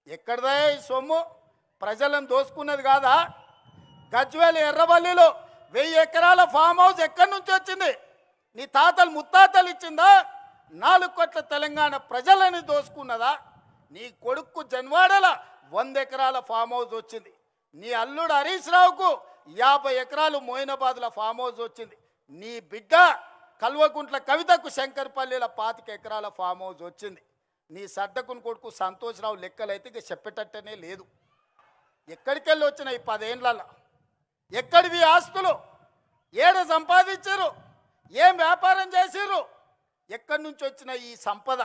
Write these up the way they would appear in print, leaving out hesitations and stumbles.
ఎక్కడదా ఈ సొమ్ము? ప్రజలను దోసుకున్నది కాదా? గజ్వేల్ ఎర్రవల్లిలో 1000 ఎకరాల ఫామ్ హౌస్ ఎక్కడి నుంచి వచ్చింది? నీ తాతలు ముత్తాతలు ఇచ్చిందా? 4 కోట్ల తెలంగాణ ప్రజలని దోసుకున్నదా? నీ కొడుకు జన్వాడల 100 ఎకరాల ఫామ్ హౌస్ వచ్చింది. నీ అల్లుడు హరీష్ రావుకు 50 ఎకరాలు మోయినాబాద్ల ఫామ్ హౌస్ వచ్చింది. నీ బిడ్డ కల్వకుంట్ల కవితకు శంకర్పల్లిల 25 ఎకరాల ఫామ్ హౌస్ వచ్చింది. నీ సడ్డకుని కొడుకు సంతోష్రావు లెక్కలైతే ఇక చెప్పేటట్టనే లేదు. ఎక్కడికెళ్ళి వచ్చినాయి 10 ఏళ్ళలో? ఎక్కడివి ఆస్తులు? ఏడ సంపాదించారు? ఏం వ్యాపారం చేసిర్రు? ఎక్కడి నుంచి వచ్చిన ఈ సంపద,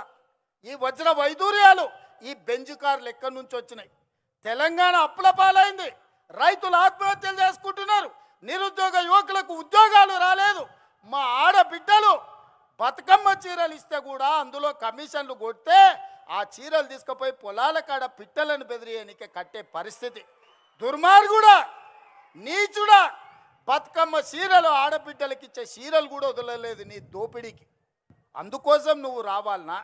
ఈ వజ్ర వైదూర్యాలు, ఈ బెంజు కార్లు ఎక్కడి నుంచి వచ్చినాయి? తెలంగాణ అప్పుల పాలైంది. రైతులు ఆత్మహత్యలు చేసుకుంటున్నారు. నిరుద్యోగ యువకులకు ఉద్యోగాలు రాలేదు. మా ఆడబిడ్డలు బతుకమ్మ చీరలు ఇస్తే కూడా అందులో కమిషన్లు కొడితే ఆ చీరలు తీసుకుపోయి పొలాల కాడ పిట్టలను బెదిరియనికే కట్టే పరిస్థితి. దుర్మార్గుడా, నీచుడా, బతుకమ్మ చీరలు ఆడబిడ్డలకి ఇచ్చే చీరలు కూడా వదలలేదు నీ దోపిడీకి. అందుకోసం నువ్వు రావాలనా?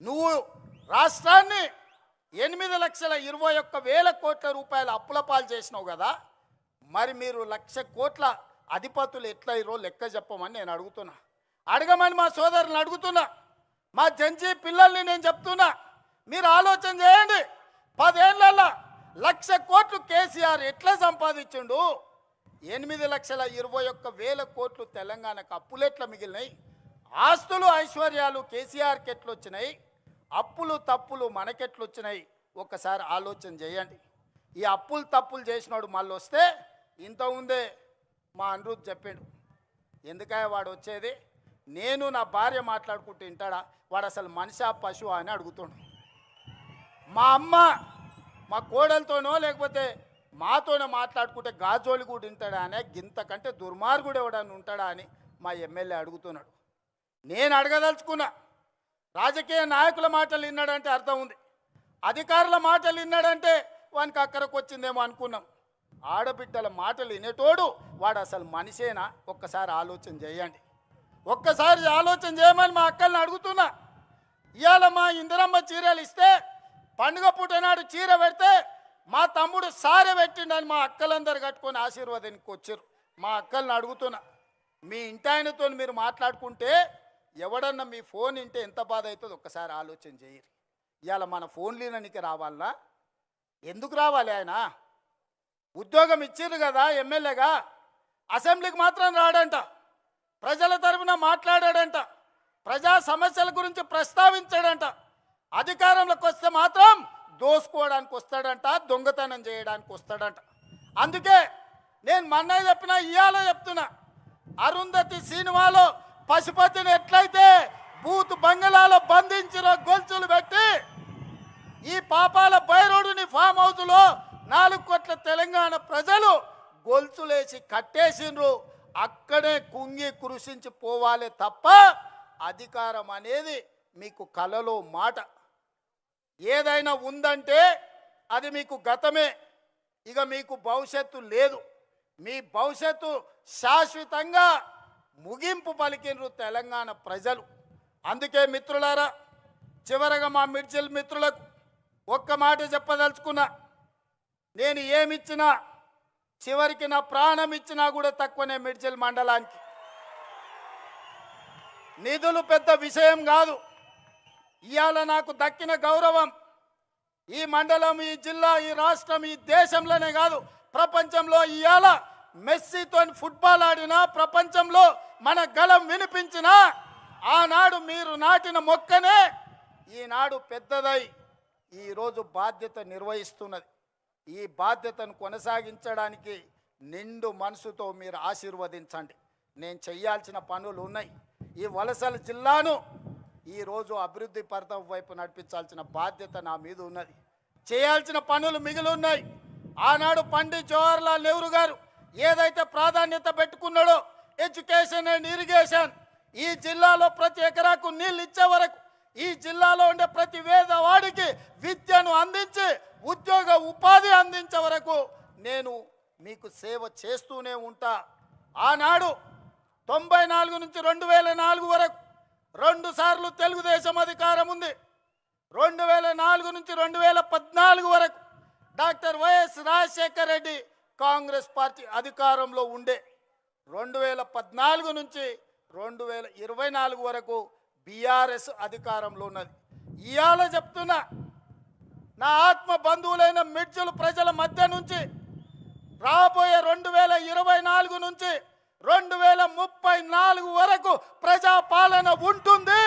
నువ్వు రాష్ట్రాన్ని 8,21,000 కోట్ల రూపాయల అప్పుల పాలు చేసినావు కదా. మరి మీరు 1,00,000 కోట్ల అధిపతులు ఎట్లయిరో లెక్క చెప్పమని నేను అడుగుతున్నా. అడగమని మా సోదరులను అడుగుతున్నా. మా జంజీ పిల్లల్ని నేను చెప్తున్నా. మీరు ఆలోచన చేయండి. 10 ఏళ్లలో 1,00,000 కోట్లు కేసీఆర్ ఎట్లా సంపాదించిండు? 8,21,000 కోట్లు తెలంగాణకు అప్పులు ఎట్లా మిగిలినాయి? ఆస్తులు ఐశ్వర్యాలు కేసీఆర్కి ఎట్లొచ్చినాయి? అప్పులు తప్పులు మనకెట్లొచ్చినాయి? ఒక్కసారి ఆలోచన చేయండి. ఈ అప్పులు తప్పులు చేసినాడు మళ్ళీ వస్తే ఇంతకుముందే మా అనిరుద్ధ్ చెప్పాడు. ఎందుకయ్యా వాడు వచ్చేది? నేను నా భార్య మాట్లాడుకుంటూ వింటాడా? వాడు అసలు మనిషా పశువు అని అడుగుతాడు. మా అమ్మ మా కోడలతోనో లేకపోతే మాతోనే మాట్లాడుకుంటే గాజోలి కూడా వింటాడా అనే గింతకంటే దుర్మార్గుడు ఎవడని ఉంటాడా అని మా ఎమ్మెల్యే అడుగుతున్నాడు. నేను అడగదలుచుకున్నా. రాజకీయ నాయకుల మాటలు విన్నాడంటే అర్థం ఉంది. అధికారుల మాటలు విన్నాడంటే వానికి అక్కడికి వచ్చిందేమో అనుకున్నాం. ఆడబిడ్డల మాటలు వినేటోడు వాడు అసలు మనిషేనా? ఒక్కసారి ఆలోచన చేయండి. ఒక్కసారి ఆలోచన చేయమని మా అక్కల్ని అడుగుతున్నా. ఇవాళ మా ఇందిరమ్మ చీరలు ఇస్తే పండుగ పూట నాడు చీర పెడితే మా తమ్ముడు సారె పెట్టిండని మా అక్కలందరూ కట్టుకొని ఆశీర్వాదానికి వచ్చారు. మా అక్కల్ని అడుగుతున్నా. మీ ఇంటాయనతో మీరు మాట్లాడుకుంటే ఎవడన్నా మీ ఫోన్ వింటే ఎంత బాధ అవుతుందో ఒక్కసారి ఆలోచన చేయరు. ఇవాళ మన ఫోన్లీననికి రావాలనా? ఎందుకు రావాలి? ఆయన ఉద్యోగం ఇచ్చిర్రు కదా ఎమ్మెల్యేగా. అసెంబ్లీకి మాత్రం రాడంట. ప్రజల తరఫున మాట్లాడాడంట. ప్రజా సమస్యల గురించి ప్రస్తావించాడంట. అధికారంలోకి వస్తే మాత్రం దోసుకోవడానికి వస్తాడంట, దొంగతనం చేయడానికి వస్తాడంట. అందుకే నేను మొన్న చెప్పినా ఇవాళ చెప్తున్నా. అరుంధతి సినిమాలో పశుపతిని ఎట్లయితే బూత్ బంగళాలో బంధించిన గొలుసులు పెట్టి ఈ పాపాల బైరోడుని ఫామ్ హౌస్లో 4 కోట్ల తెలంగాణ ప్రజలు గొలుసులేసి కట్టేసిండ్రు. అక్కడే కుంగి కృషించి పోవాలే తప్ప అధికారం అనేది మీకు కలలో మాట. ఏదైనా ఉందంటే అది మీకు గతమే. ఇక మీకు భవిష్యత్తు లేదు. మీ భవిష్యత్తు శాశ్వతంగా ముగింపు పలికినరు తెలంగాణ ప్రజలు. అందుకే మిత్రులారా, చివరగా మా మిర్జిల్ మిత్రులకు ఒక్క మాట చెప్పదలుచుకున్నా. నేను ఏమిచ్చినా చివరికి నా ప్రాణం ఇచ్చినా కూడా తక్కువనే మిర్జిల్ మండలానికి. నిధులు పెద్ద విషయం కాదు. ఇవాళ నాకు దక్కిన గౌరవం ఈ మండలం, ఈ జిల్లా, ఈ రాష్ట్రం, ఈ దేశంలోనే కాదు ప్రపంచంలో. ఇవాళ మెస్సీతో ఫుట్బాల్ ఆడినా, ప్రపంచంలో మన గలం వినిపించినా ఆనాడు మీరు నాటిన మొక్కనే ఈనాడు పెద్దదై ఈరోజు బాధ్యత నిర్వహిస్తున్నది. ఈ బాధ్యతను కొనసాగించడానికి నిండు మనసుతో మీరు ఆశీర్వదించండి. నేను చేయాల్సిన పనులు ఉన్నాయి. ఈ వలసల జిల్లాను ఈరోజు అభివృద్ధి పథం వైపు నడిపించాల్సిన బాధ్యత నా మీద ఉన్నది. చేయాల్సిన పనులు మిగిలి ఉన్నాయి. ఆనాడు పండిత్ జవహర్లాల్ నెహ్రూ గారు ఏదైతే ప్రాధాన్యత పెట్టుకున్నాడో ఎడ్యుకేషన్ అండ్ ఇరిగేషన్, ఈ జిల్లాలో ప్రతి ఎకరాకు నీళ్ళు ఇచ్చే వరకు, ఈ జిల్లాలో ఉండే ప్రతి పేదవాడికి విద్యను అందించి ఉద్యోగ ఉపాధి అందించే వరకు నేను మీకు సేవ చేస్తూనే ఉంటా. ఆనాడు 94 నుంచి 2004 వరకు 2 సార్లు తెలుగుదేశం అధికారం ఉంది. 2004 నుంచి 2014 వరకు doctor YS Rajasekhara Reddy Congress party అధికారంలో ఉండే. 2014 నుంచి 2024 వరకు బీఆర్ఎస్ అధికారంలో ఉన్నది. ఇవాళ చెప్తున్నా, నా ఆత్మ బంధువులైన మిడ్చులు ప్రజల మధ్య నుంచి రాబోయే 2024 నుంచి 2034 వరకు ప్రజాపాలన ఉంటుంది.